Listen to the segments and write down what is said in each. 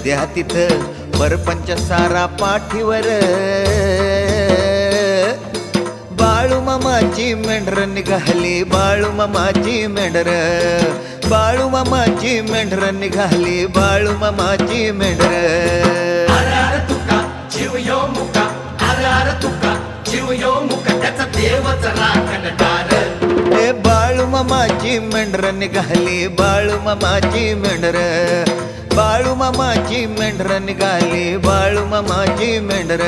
द्या तिथं परपंच सारा पाठीवर बाळू मामाची मेंढर निघाली बाळू मामाची मेंढर बाळू मामाची मेंढर निघाली बाळू मामाची मेंढर अरे तुका जीव यो मुका अरे तुका जीव यो मुका त्याचा देवच राखणदार ए बाळू मामाची मेंढर निघाली बाळू मामाची मेंढर बाळू मामाची मेंढर निघाली बाळू मामाची मेंढर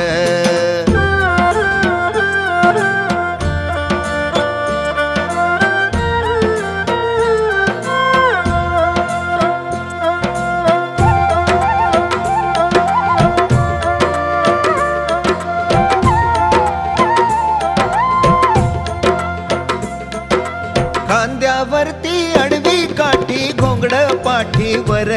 खांद्यावरती अडवी काठी घोंगड पाठीवर